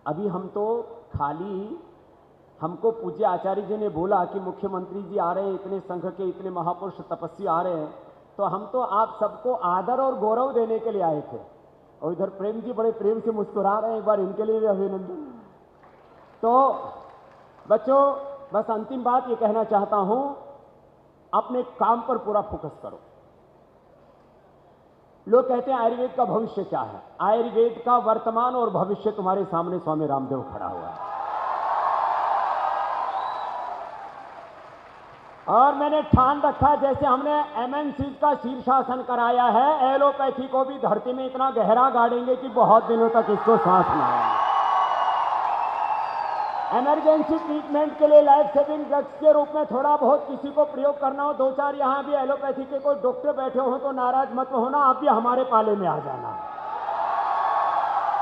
अभी हम तो खाली, हमको पूज्य आचार्य जी ने बोला कि मुख्यमंत्री जी आ रहे हैं, इतने संघ के इतने महापुरुष तपस्वी आ रहे हैं, तो हम तो आप सबको आदर और गौरव देने के लिए आए थे। और इधर प्रेम जी बड़े प्रेम से मुस्कुरा रहे हैं, एक बार इनके लिए भी अभिनंदन। तो बच्चों, बस अंतिम बात ये कहना चाहता हूं, अपने काम पर पूरा फोकस करो। लोग कहते हैं आयुर्वेद का भविष्य क्या है? आयुर्वेद का वर्तमान और भविष्य तुम्हारे सामने स्वामी रामदेव खड़ा हुआ है। और मैंने ठान रखा, जैसे हमने एमएनसी का शीर्षासन कराया है, एलोपैथी को भी धरती में इतना गहरा गाड़ेंगे कि बहुत दिनों तक इसको सांस न आएंगे। इमरजेंसी ट्रीटमेंट के लिए लाइफ सेविंग ड्रग्स के रूप में थोड़ा बहुत किसी को प्रयोग करना हो, 2-4 यहां भी एलोपैथी के कोई डॉक्टर बैठे हो तो नाराज मत होना, आप भी हमारे पाले में आ जाना।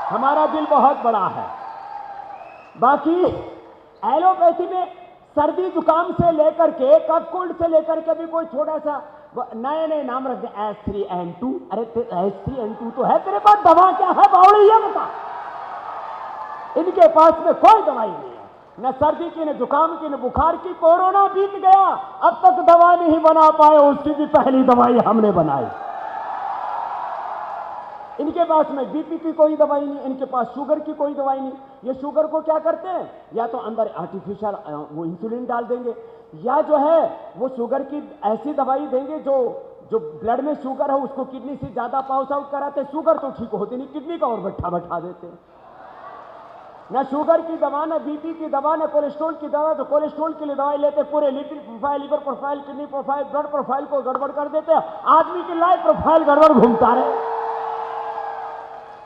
हमारा दिल बहुत बड़ा है। बाकी एलोपैथी में सर्दी जुकाम से लेकर के कफ कोल्ड से लेकर के भी कोई थोड़ा सा नए नए नाम रख दे, S3N2। अरे S3N2 तो है, तेरे पास दवा क्या है बावड़ी, ये बता। इनके पास में कोई दवाई नहीं है, न सर्दी की, न जुकाम की, न बुखार की। कोरोना बीत गया, अब तक दवा नहीं बना पाए, उसकी भी पहली दवाई हमने बनाई। इनके पास में बीपी की कोई दवाई नहीं, इनके पास शुगर की कोई दवाई नहीं। ये शुगर को क्या करते हैं, या तो अंदर आर्टिफिशियल वो इंसुलिन डाल देंगे, या जो है वो शुगर की ऐसी दवाई देंगे जो ब्लड में शुगर है उसको किडनी से ज्यादा पास आउट कराते। शुगर तो ठीक होती नहीं, किडनी का और बैठा देते हैं। न शुगर की दवा, न बीपी की दवा, न कोलेस्ट्रॉल की दवा। तो कोलेस्ट्रॉल के लिए दवाई लेते, पूरे lipid profile, liver profile, kidney profile, blood profile को गड़बड़ कर देते हैं। आदमी की लाइफ प्रोफाइल गड़बड़ घूमता रहे।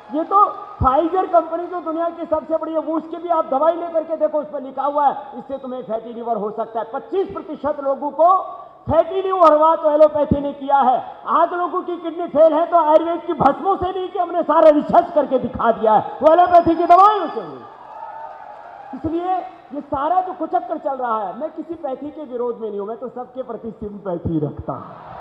ये तो फाइजर कंपनी जो दुनिया की सबसे बड़ी है, वो उसकी भी आप दवाई लेकर के देखो, उस पर लिखा हुआ है इससे तुम्हें फैटी लिवर हो सकता है। 25% लोगों को फैटी लिवर हुआ तो एलोपैथी ने किया है। आज लोगों की किडनी फेल है तो आयुर्वेद की भस्मों से नहीं, कि हमने सारे रिसर्च करके दिखा दिया है, वो एलोपैथी की दवाइयों से हुई। इसलिए ये सारा जो कुचक्कर चल रहा है, मैं किसी पैथी के विरोध में नहीं हूं, मैं तो सबके प्रति सिंपैथी रखता हूं।